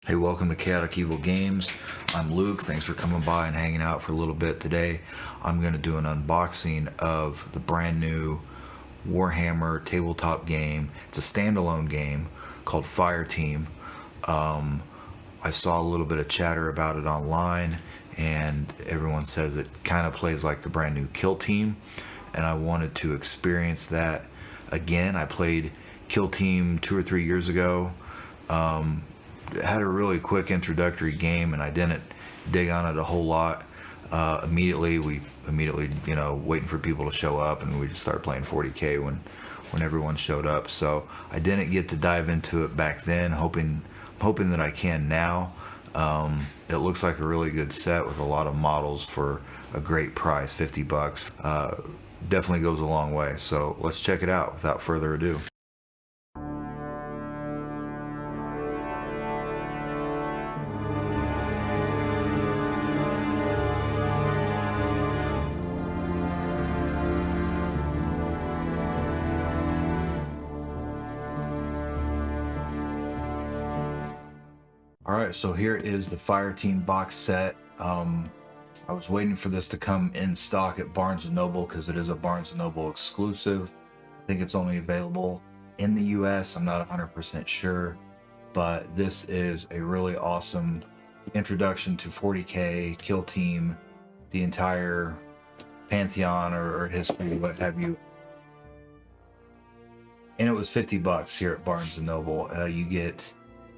Hey, welcome to Chaotic Evil Games. I'm Luke. Thanks for coming by and hanging out for a little bit today. I'm going to do an unboxing of the brand new Warhammer tabletop game. It's a standalone game called Fireteam. I saw a little bit of chatter about it online, and everyone says it kind of plays like the brand new Kill Team, and I wanted to experience that again. I played Kill Team 2 or 3 years ago. Had a really quick introductory game, and I didn't dig on it a whole lot. We immediately, waiting for people to show up, and we just started playing 40k when everyone showed up. So I didn't get to dive into it back then, hoping that I can now. It looks like a really good set with a lot of models for a great price, $50. Definitely goes a long way. So let's check it out without further ado. Alright, so here is the Fireteam Box Set. I was waiting for this to come in stock at Barnes & Noble because it is a Barnes & Noble exclusive. I think it's only available in the US. I'm not 100% sure, but this is a really awesome introduction to 40k, Kill Team, the entire pantheon or history, what have you. And it was $50 here at Barnes & Noble. You get,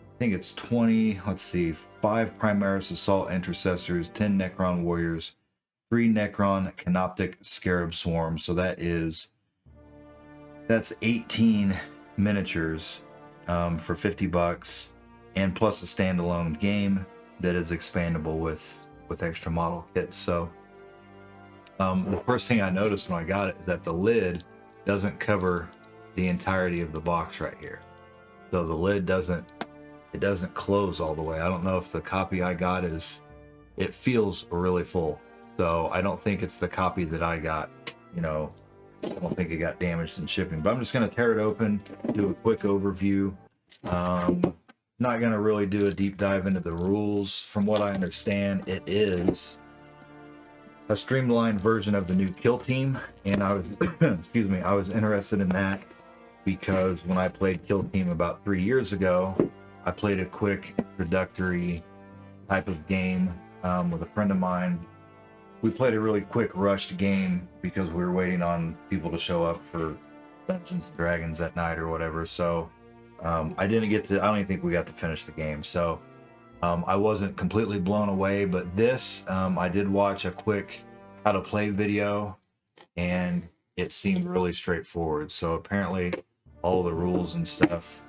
I think it's 20, 5 Primaris Assault Intercessors, 10 Necron Warriors, 3 Necron Canoptic Scarab Swarms. So that's 18 miniatures for $50, and plus a standalone game that is expandable with extra model kits. So the first thing I noticed when I got it is that the lid doesn't cover the entirety of the box right here. So the lid doesn't close all the way. I don't know if the copy I got it feels really full. So I don't think it's the copy that I got. I don't think it got damaged in shipping, but I'm just going to tear it open, do a quick overview. Not going to really do a deep dive into the rules. From what I understand, it is a streamlined version of the new Kill Team, and I was I was interested in that because when I played Kill Team about 3 years ago, I played a quick introductory type of game with a friend of mine. We played a really quick rushed game because we were waiting on people to show up for Dungeons and Dragons at night or whatever. So I don't even think we got to finish the game. So I wasn't completely blown away, but this, I did watch a quick how to play video, and it seemed really straightforward. So apparently all the rules and stuff,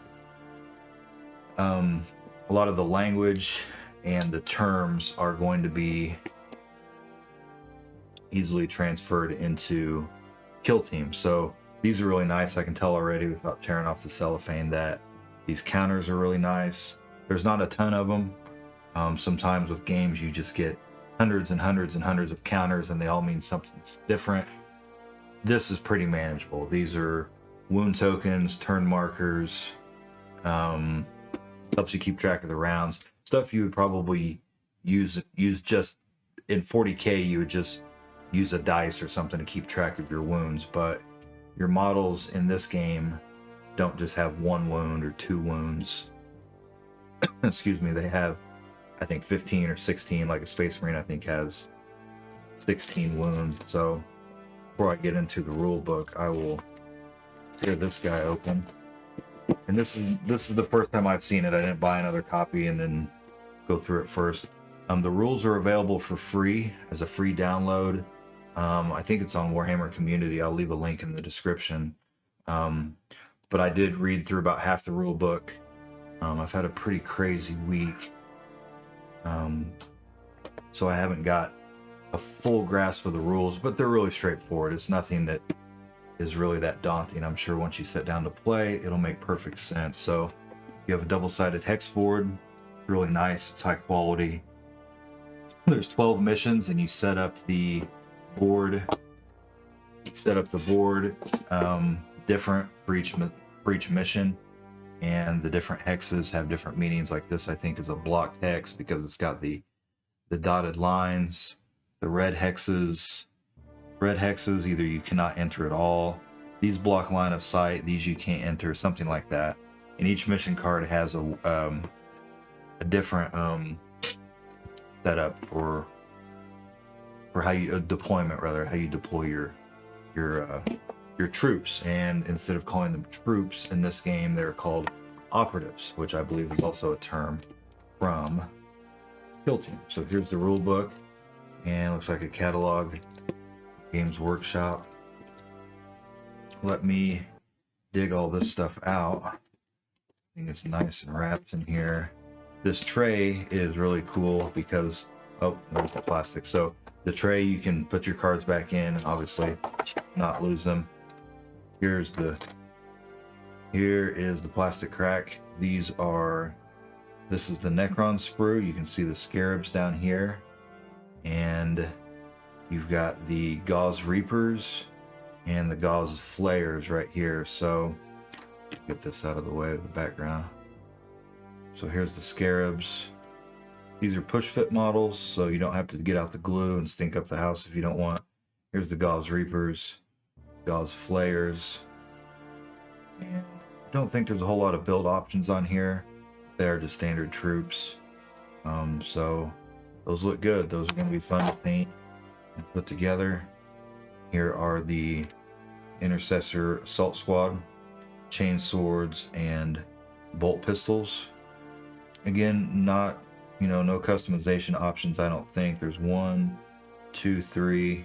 a lot of the language and the terms are going to be easily transferred into Kill Team. So these are really nice. I can tell already without tearing off the cellophane that these counters are really nice. There's not a ton of them. Sometimes with games you just get hundreds and hundreds and hundreds of counters, and they all mean something different. This is pretty manageable. These are wound tokens, turn markers, helps you keep track of the rounds. Stuff you would probably use just in 40k. You would just use a dice or something to keep track of your wounds, but your models in this game don't just have 1 wound or 2 wounds. Excuse me, they have, I think, 15 or 16, like a Space Marine I think has 16 wounds. So before I get into the rule book, I will tear this guy open. And this is the first time I've seen it. I didn't buy another copy and then go through it first. The rules are available for free as a free download. I think it's on Warhammer Community. I'll leave a link in the description. But I did read through about half the rule book. I've had a pretty crazy week, so I haven't got a full grasp of the rules, but they're really straightforward. It's nothing that is really that daunting. I'm sure once you sit down to play, it'll make perfect sense. So you have a double-sided hex board, really nice. It's high quality. There's 12 missions, and you set up the board. Different for each mission. and the different hexes have different meanings. Like this, I think, is a blocked hex because it's got the dotted lines. The red hexes, either you cannot enter at all. These block line of sight. These you can't enter. Something like that. And each mission card has a different setup for how you deployment, rather, how you deploy your troops. And instead of calling them troops in this game, they're called operatives, which I believe is also a term from Kill Team. So here's the rule book, and it looks like a catalog. Games Workshop. Let me dig all this stuff out. I think it's nice and wrapped in here. This tray is really cool because, oh, there's the plastic. So the tray, you can put your cards back in and obviously not lose them. Here is the plastic crack. This is the Necron sprue. You can see the scarabs down here, and you've got the gauze reapers and the gauze flayers right here. So get this out of the way of the background. So here's the scarabs. These are push fit models, so you don't have to get out the glue and stink up the house if you don't want. Here's the gauze reapers, gauze flayers, and I don't think there's a whole lot of build options on here. They're just standard troops. So those look good. Those are going to be fun to paint and put together. Here are the Intercessor Assault Squad, chain swords, and bolt pistols. Again, not, no customization options, I don't think. There's 1, 2, 3.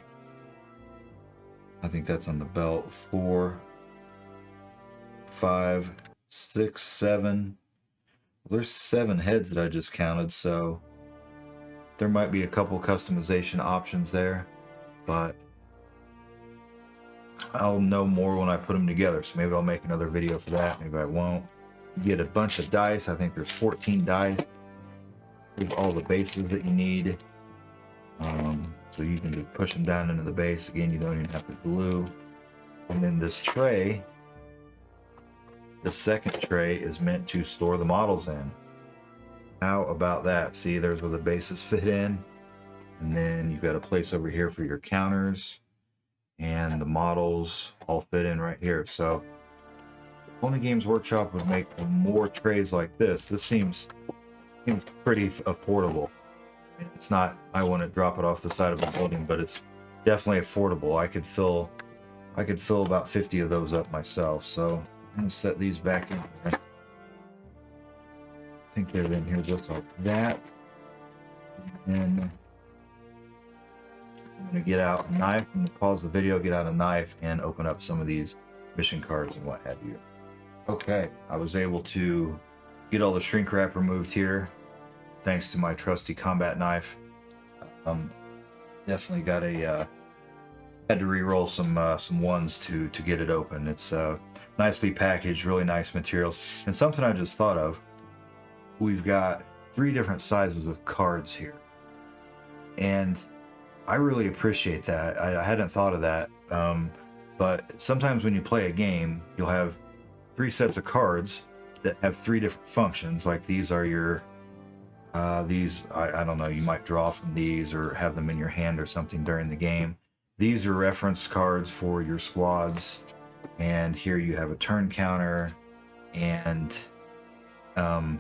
I think that's on the belt. 4, 5, 6, 7. Well, there's 7 heads that I just counted, so there might be a couple customization options there, but I'll know more when I put them together. So maybe I'll make another video for that. Maybe I won't. You get a bunch of dice. I think there's 14 dice. There's all the bases that you need. So you can just push them down into the base. Again, you don't even have to glue. And then this tray, the second tray, is meant to store the models in. How about that? See, there's where the bases fit in. And then you've got a place over here for your counters. And the models all fit in right here. So only Games Workshop would make more trays like this. This seems pretty affordable. It's not, I want to drop it off the side of a building, but it's definitely affordable. I could fill about 50 of those up myself. So I'm going to set these back in here. I think they're in here just like that. And I'm going to get out a knife. I'm going to pause the video, get out a knife, and open up some of these mission cards and what have you. Okay, I was able to get all the shrink wrap removed here thanks to my trusty combat knife. Definitely got had to re-roll some ones to get it open. It's nicely packaged, really nice materials. And something I just thought of, we've got 3 different sizes of cards here, and I really appreciate that. I hadn't thought of that, but sometimes when you play a game, you'll have 3 sets of cards that have 3 different functions. Like these are your I don't know, you might draw from these or have them in your hand or something during the game. These are reference cards for your squads, and here you have a turn counter and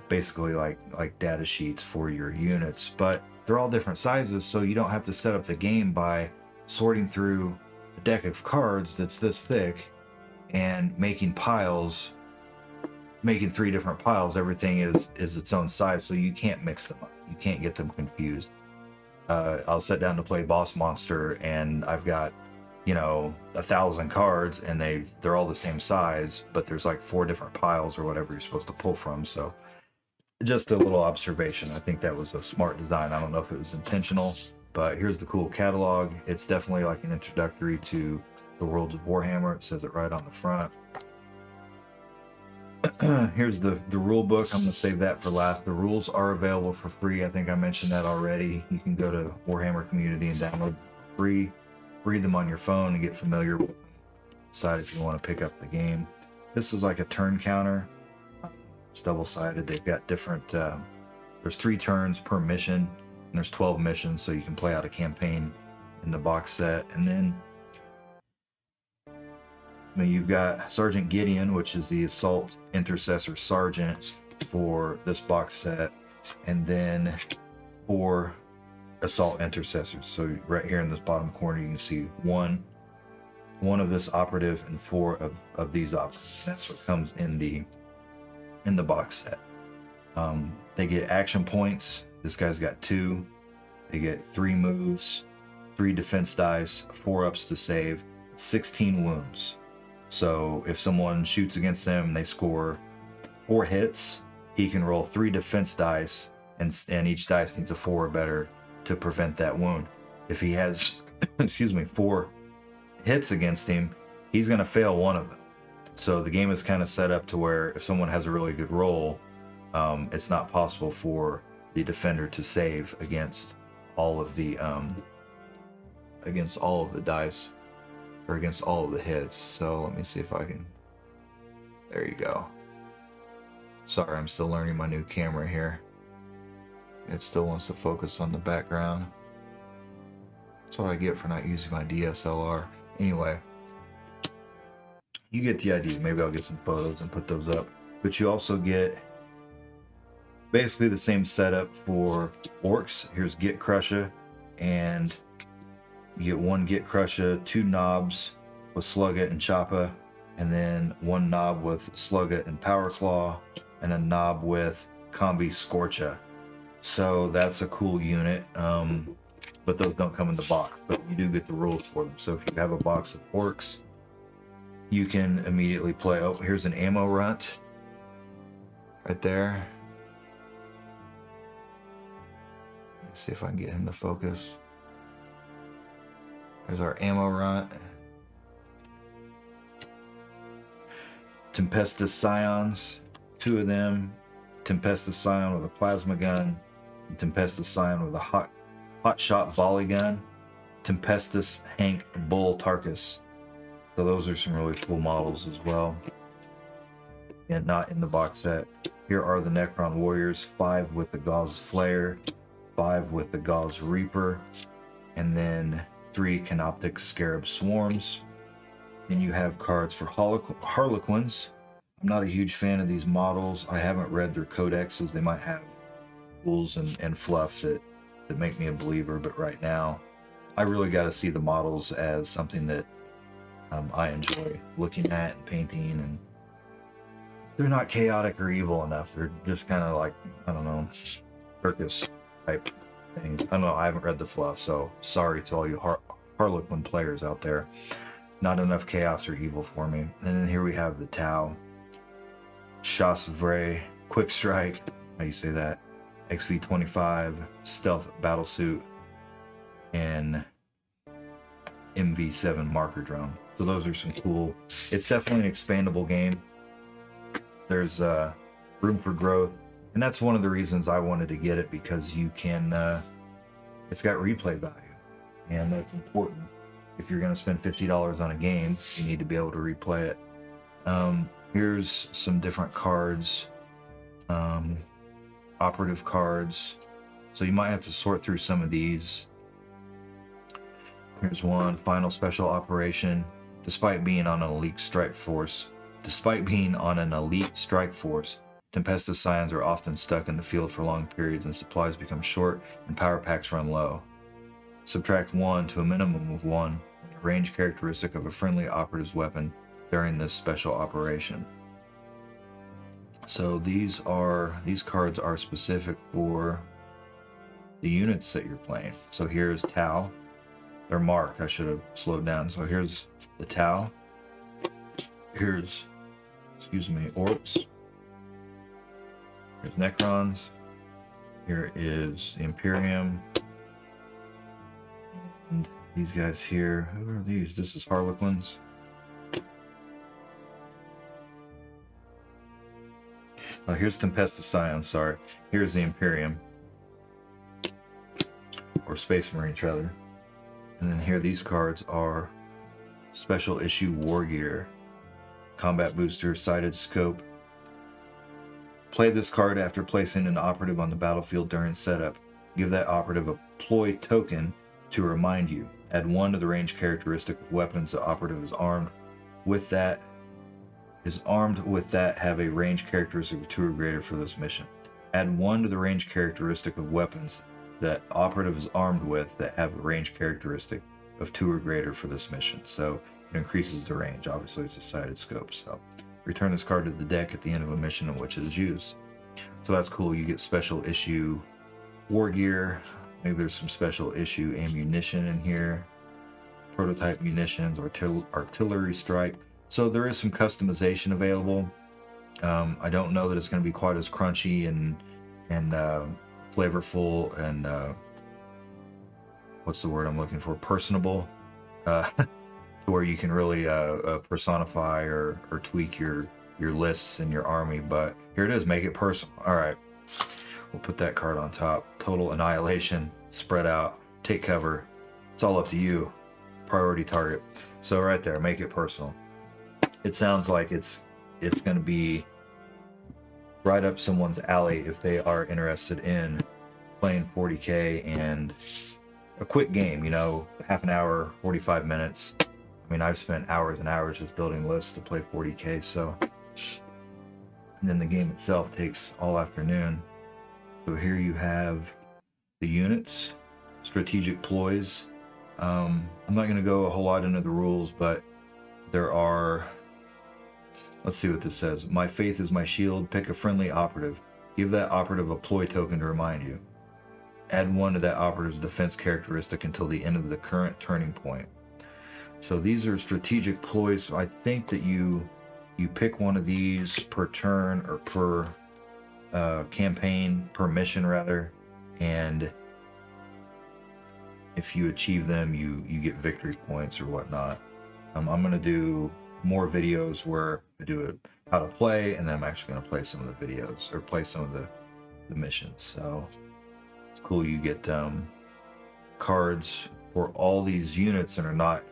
basically like data sheets for your units. But they're all different sizes, so you don't have to set up the game by sorting through a deck of cards that's this thick and making piles, making 3 different piles. Everything is its own size, so you can't mix them up. You can't get them confused. I'll sit down to play Boss Monster, and I've got 1,000 cards, and they're all the same size, but there's like 4 different piles or whatever you're supposed to pull from. So just a little observation. I think that was a smart design. I don't know if it was intentional, but here's the cool catalog. It's definitely like an introductory to the world of Warhammer. It says it right on the front. Here's the rule book. I'm going to save that for last. The rules are available for free. I think I mentioned that already. You can go to Warhammer Community and download for free, read them on your phone and get familiar with them. Decide if you want to pick up the game. This is like a turn counter. It's double-sided. They've got different. There's 3 turns per mission, and there's 12 missions, so you can play out a campaign in the box set. And then you've got Sergeant Gideon, which is the Assault Intercessor Sergeant for this box set, and then 4 Assault Intercessors. So right here in this bottom corner, you can see one of this operative and 4 of these operatives. That's what comes in the box set. They get action points. This guy's got 2. They get 3 moves, 3 defense dice, 4 ups to save, 16 wounds. So if someone shoots against them and they score 4 hits, he can roll 3 defense dice, and each dice needs a 4 or better to prevent that wound. If he has, 4 hits against him, he's going to fail one of them. So the game is kind of set up to where if someone has a really good roll, it's not possible for the defender to save against all of the dice, or against all of the hits. So let me see if I can. There you go. Sorry, I'm still learning my new camera here. It still wants to focus on the background. That's what I get for not using my DSLR. Anyway, you get the idea. Maybe I'll get some photos and put those up. But you also get basically the same setup for orcs. Here's Git Crusher, and you get 1 Git Crusher, 2 knobs with Slugget and Choppa, and then 1 knob with Slugget and Power Claw, and a knob with Combi Scorcha. So that's a cool unit, but those don't come in the box, but you do get the rules for them. So if you have a box of orcs, you can immediately play. Oh, here's an ammo runt right there. Let's see if I can get him to focus. There's our ammo runt. Tempestus Scions, 2 of them. Tempestus Scion with a plasma gun. And Tempestus Scion with a hot shot volley gun. Tempestus Hank Bull Tarkus. So those are some really cool models as well. And not in the box set. Here are the Necron Warriors, 5 with the Gauss Flare, 5 with the Gauss Reaper, and then 3 Canoptic Scarab Swarms. And you have cards for Harlequins. I'm not a huge fan of these models. I haven't read their codexes. They might have rules and fluff that make me a believer, but right now I really got to see the models as something that I enjoy looking at and painting, and they're not chaotic or evil enough. They're just kind of like, I don't know, circus type things. I don't know, I haven't read the fluff, so sorry to all you Harlequin players out there. Not enough chaos or evil for me. And then here we have the Tau, Chassevray, Quick Strike, how you say that, XV-25, Stealth Battlesuit, and MV7 Marker Drone. So those are some cool. It's definitely an expandable game. There's room for growth, and that's one of the reasons I wanted to get it, because you can. It's got replay value, and that's important. If you're going to spend $50 on a game, you need to be able to replay it. Here's some different cards, operative cards. So you might have to sort through some of these. Here's one, Final Special Operation. Despite being on an elite strike force, Tempestus Scions are often stuck in the field for long periods, and supplies become short and power packs run low. Subtract 1 to a minimum of 1 from the range characteristic of a friendly operative's weapon during this special operation. So these cards are specific for the units that you're playing. So here's Tau. They're marked. I should have slowed down. So here's the Tau. Here's, Orcs. Here's Necrons. Here is the Imperium. And these guys here, who are these? This is Harlequins. Oh, here's Tempestus Scion, sorry. Here's the Imperium. Or Space Marines, rather. And then here, these cards are Special Issue War Gear. Combat Booster, Sighted Scope. Play this card after placing an operative on the battlefield during setup. Give that operative a ploy token to remind you. Add 1 to the range characteristic of weapons the operative is armed with that have a range characteristic of 2 or greater for this mission. Add 1 to the range characteristic of weapons that operative is armed with that have a range characteristic of 2 or greater for this mission. So it increases the range. Obviously it's a sighted scope. So return this card to the deck at the end of a mission in which it is used. So that's cool. You get special issue war gear. Maybe there's some special issue ammunition in here. Prototype munitions, artillery strike. So there is some customization available. I don't know that it's going to be quite as crunchy and flavorful and what's the word I'm looking for? Personable. Where you can really personify or tweak your lists and your army. But here it is, make it personal. All right, we'll put that card on top. Total annihilation, spread out, take cover. It's all up to you. Priority target. So right there, make it personal. It sounds like it's going to be right up someone's alley if they are interested in playing 40k and a quick game, you know, half an hour, 45 minutes. I mean, I've spent hours and hours just building lists to play 40k, so. And then the game itself takes all afternoon. So here you have the units, strategic ploys. I'm not going to go a whole lot into the rules, but there are, let's see what this says. My faith is my shield. Pick a friendly operative. Give that operative a ploy token to remind you. Add 1 to that operative's defense characteristic until the end of the current turning point. So these are strategic ploys. So I think that you pick one of these per turn or per campaign, per mission rather, and if you achieve them, you get victory points or whatnot. I'm going to do more videos where I do it how to play, and then I'm actually going to play some of the videos or play some of the missions. So it's cool. You get cards for all these units that are not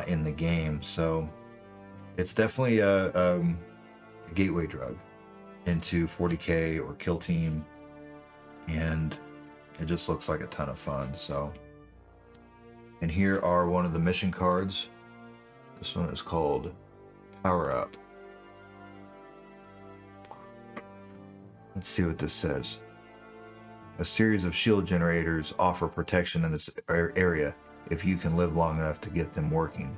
in the game. So it's definitely a gateway drug into 40k or Kill Team, and it just looks like a ton of fun. So, and here are one of the mission cards. This one is called Power Up. Let's see what this says. A series of shield generators offer protection in this area if you can live long enough to get them working.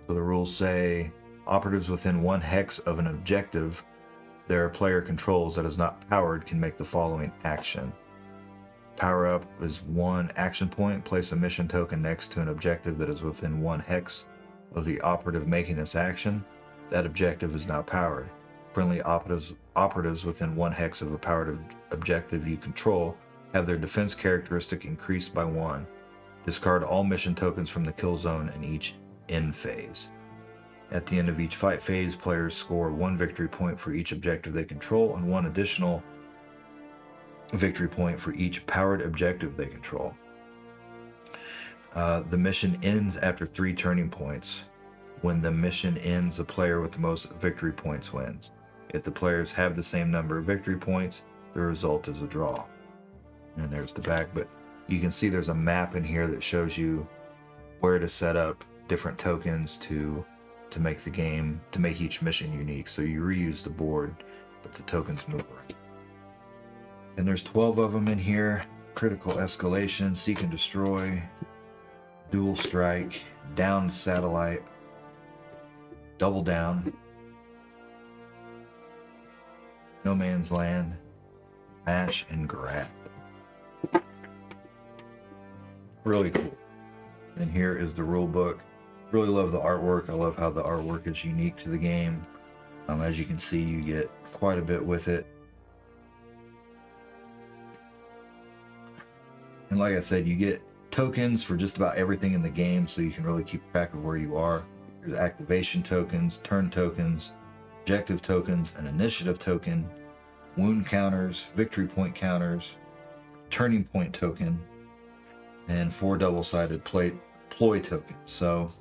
So the rules say operatives within 1 hex of an objective their player controls that is not powered can make the following action. Power Up is 1 action point. Place a mission token next to an objective that is within 1 hex of the operative making this action. That objective is now powered. Friendly operatives within 1 hex of a powered objective you control have their defense characteristic increased by 1. Discard all mission tokens from the kill zone in each end phase. At the end of each fight phase, players score 1 victory point for each objective they control and 1 additional victory point for each powered objective they control. The mission ends after 3 turning points. When the mission ends, the player with the most victory points wins. If the players have the same number of victory points, the result is a draw. And there's the back, but you can see there's a map in here that shows you where to set up different tokens to make the game, to make each mission unique. So you reuse the board, but the tokens move around. And there's 12 of them in here. Critical escalation, seek and destroy, dual strike, down satellite, double down, no man's land, mash and grab. Really cool. And here is the rule book. Really love the artwork. I love how the artwork is unique to the game. As you can see, you get quite a bit with it. And like I said, you get tokens for just about everything in the game, so you can really keep track of where you are. There's activation tokens, turn tokens, objective tokens, an initiative token, wound counters, victory point counters, turning point token, and 4 double-sided ploy tokens. So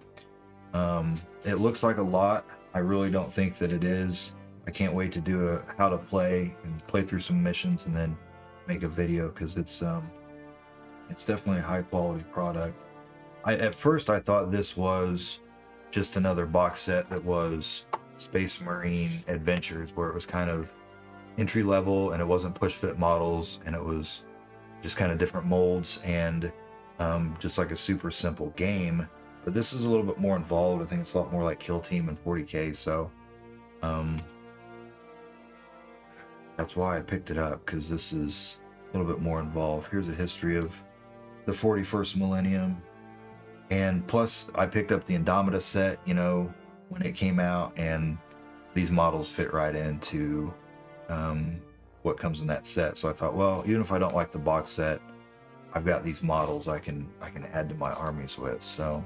it looks like a lot. I really don't think that it is. I can't wait to do a how to play and play through some missions and then make a video, because it's definitely a high quality product. At first I thought this was just another box set that was Space Marine Adventures, where it was kind of entry level and it wasn't push fit models and it was just kind of different molds and just like a super simple game. But this is a little bit more involved. I think it's a lot more like Kill Team and 40K, so that's why I picked it up, because this is a little bit more involved. Here's a history of the 41st millennium, and plus I picked up the Andromeda set, you know, when it came out, and these models fit right into what comes in that set. So I thought, well, even if I don't like the box set, I've got these models I can add to my armies with. So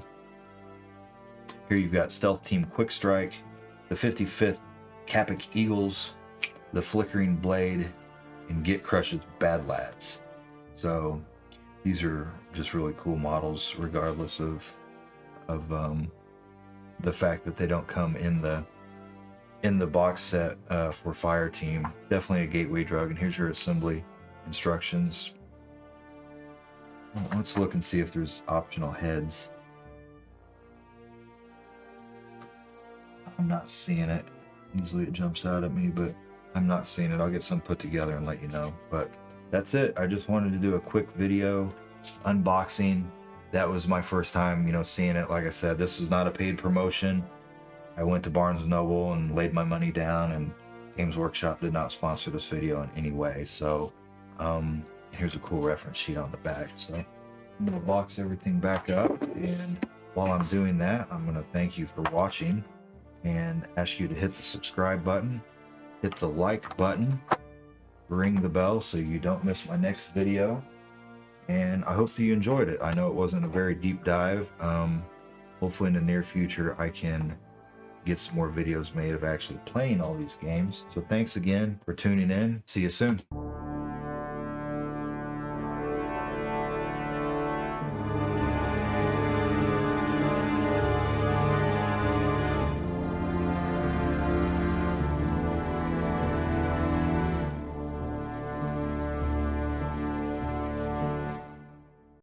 here you've got Stealth Team Quick Strike, the 55th Capic Eagles, the Flickering Blade, and Get Crush's Bad Lads. So these are just really cool models, regardless of the fact that they don't come in the box set for Fireteam. Definitely a gateway drug. And here's your assembly instructions. Let's look and see if there's optional heads. I'm not seeing it. Usually it jumps out at me, but I'm not seeing it. I'll get some put together and let you know. But that's it. I just wanted to do a quick video unboxing. That was my first time, you know, seeing it. Like I said, this is not a paid promotion. I went to Barnes & Noble and laid my money down, and Games Workshop did not sponsor this video in any way. So here's a cool reference sheet on the back. So I'm going to box everything back up, and while I'm doing that, I'm going to thank you for watching and ask you to hit the subscribe button, hit the like button, ring the bell so you don't miss my next video, and I hope that you enjoyed it. I know it wasn't a very deep dive. Hopefully in the near future I can get some more videos made of actually playing all these games. So thanks again for tuning in. See you soon.